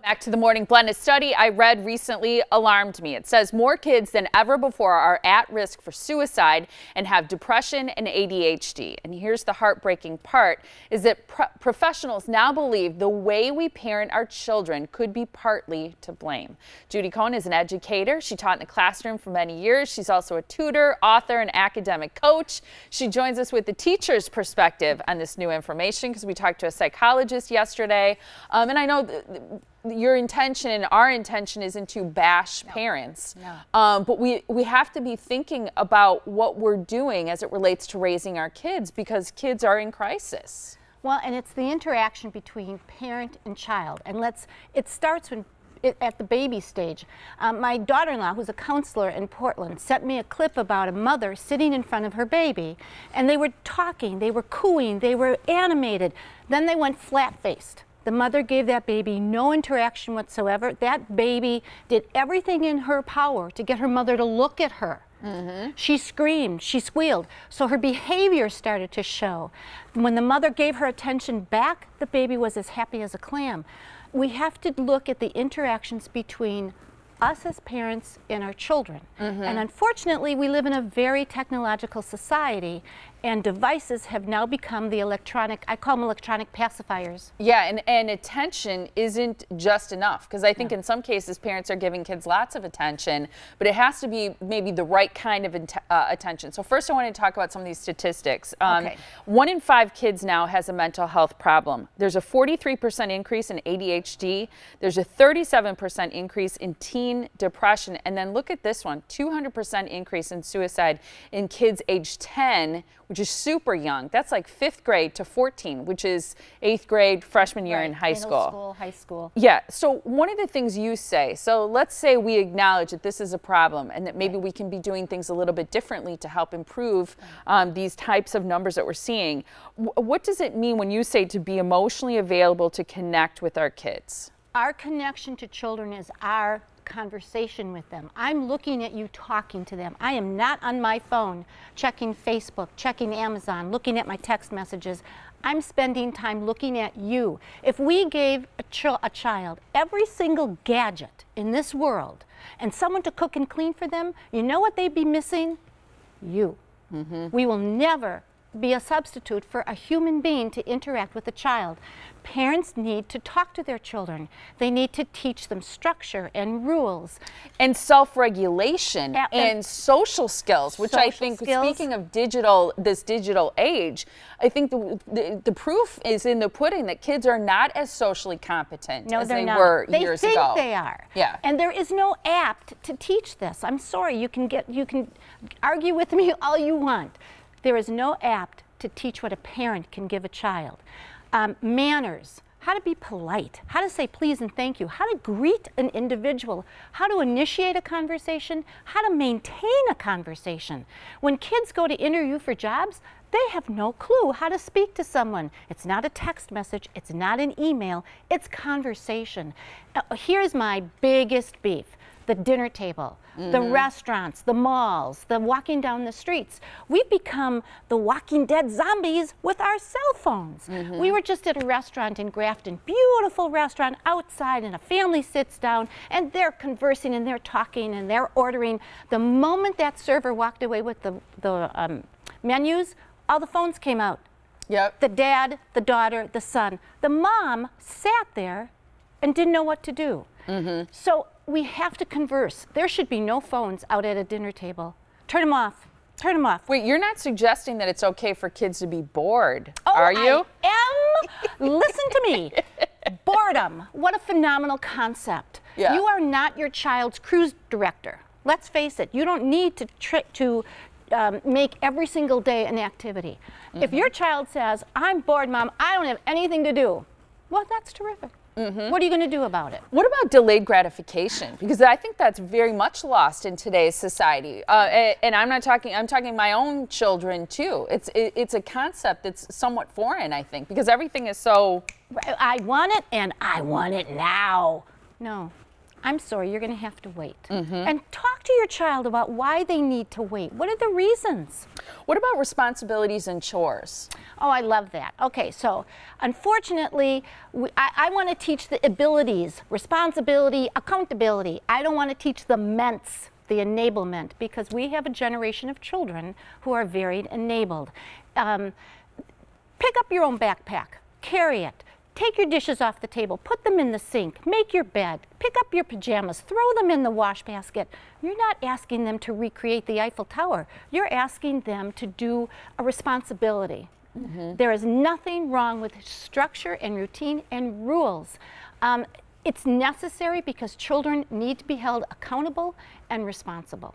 Back to the Morning Blend. A study I read recently alarmed me. It says more kids than ever before are at risk for suicide and have depression and ADHD. And here's the heartbreaking part, is that professionals now believe the way we parent our children could be partly to blame. Judy Cohen is an educator. She taught in the classroom for many years. She's also a tutor, author, and academic coach. She joins us with the teacher's perspective on this new information because we talked to a psychologist yesterday. And I know your intention and our intention isn't to bash parents, but we have to be thinking about what we're doing as it relates to raising our kids, because kids are in crisis. Well, and it's the interaction between parent and child, and it starts at the baby stage. My daughter-in-law, who's a counselor in Portland, sent me a clip about a mother sitting in front of her baby, and they were talking, they were cooing, they were animated. Then they went flat-faced. The mother gave that baby no interaction whatsoever. That baby did everything in her power to get her mother to look at her. She screamed, she squealed, so her behavior started to show. When the mother gave her attention back, the baby was as happy as a clam. We have to look at the interactions between us as parents and our children. And unfortunately, we live in a very technological society, and devices have now become the electronic, I call them electronic pacifiers. Yeah, and attention isn't just enough, because I think in some cases parents are giving kids lots of attention, but it has to be maybe the right kind of attention. So first I want to talk about some of these statistics. 1 in 5 kids now has a mental health problem. There's a 43% increase in ADHD. There's a 37% increase in teen depression. And then look at this one, 200% increase in suicide in kids age 10, which is super young. That's like 5th grade to 14, which is 8th grade, freshman year in high school. Middle school, high school. Yeah, so one of the things you say, so let's say we acknowledge that this is a problem and that maybe we can be doing things a little bit differently to help improve these types of numbers that we're seeing. What does it mean when you say to be emotionally available to connect with our kids? Our connection to children is our conversation with them. I'm looking at you, talking to them. I am not on my phone checking Facebook, checking Amazon, looking at my text messages. I'm spending time looking at you. If we gave a child every single gadget in this world and someone to cook and clean for them, you know what they'd be missing? You. We will never be a substitute for a human being to interact with a child. Parents need to talk to their children. They need to teach them structure and rules. And self-regulation and social skills, which I think, speaking of this digital age, I think the proof is in the pudding that kids are not as socially competent as they were years ago. They think they are. Yeah. And there is no app to teach this. I'm sorry, you can argue with me all you want. There is no app to teach what a parent can give a child. Manners, how to be polite, how to say please and thank you, how to greet an individual, how to initiate a conversation, how to maintain a conversation. When kids go to interview for jobs, they have no clue how to speak to someone. It's not a text message, it's not an email, it's conversation. Here's my biggest beef. The dinner table, the restaurants, the malls, the walking down the streets. We've become the Walking Dead zombies with our cell phones. We were just at a restaurant in Grafton, beautiful restaurant outside, and a family sits down and they're conversing and they're talking and they're ordering. The moment that server walked away with the menus, all the phones came out. Yep. The dad, the daughter, the son. The mom sat there and didn't know what to do. So we have to converse. There should be no phones out at a dinner table. Turn them off. Turn them off. Wait, you're not suggesting that it's okay for kids to be bored, are you? I am. Listen to me. Boredom. What a phenomenal concept. Yeah. You are not your child's cruise director. Let's face it. You don't need to make every single day an activity. If your child says, I'm bored, Mom, I don't have anything to do, well, that's terrific. What are you going to do about it? What about delayed gratification? Because I think that's very much lost in today's society. And I'm talking my own children too. It's a concept that's somewhat foreign, I think, because everything is so... I want it and I want it now. No. I'm sorry, you're going to have to wait. And talk to your child about why they need to wait. What are the reasons? What about responsibilities and chores? Oh, I love that. Okay, so unfortunately, I want to teach the abilities, responsibility, accountability. I don't want to teach the ments, the enablement, because we have a generation of children who are very enabled. Pick up your own backpack, carry it. Take your dishes off the table, put them in the sink, make your bed, pick up your pajamas, throw them in the wash basket. You're not asking them to recreate the Eiffel Tower. You're asking them to do a responsibility. There is nothing wrong with structure and routine and rules. It's necessary because children need to be held accountable and responsible.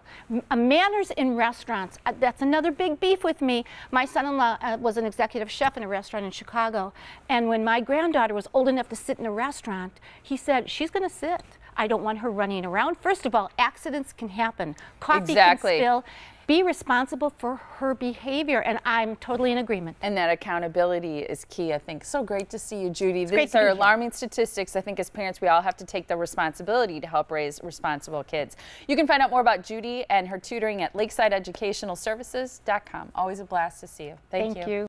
Manners in restaurants, that's another big beef with me. My son-in-law was an executive chef in a restaurant in Chicago, and when my granddaughter was old enough to sit in a restaurant, he said, she's going to sit. I don't want her running around. First of all, accidents can happen. Coffee can spill. Be responsible for her behavior, and I'm totally in agreement. And that accountability is key, I think. So great to see you, Judy. These are alarming statistics. I think as parents, we all have to take the responsibility to help raise responsible kids. You can find out more about Judy and her tutoring at lakesideenducationalservices.com. Always a blast to see you. Thank you.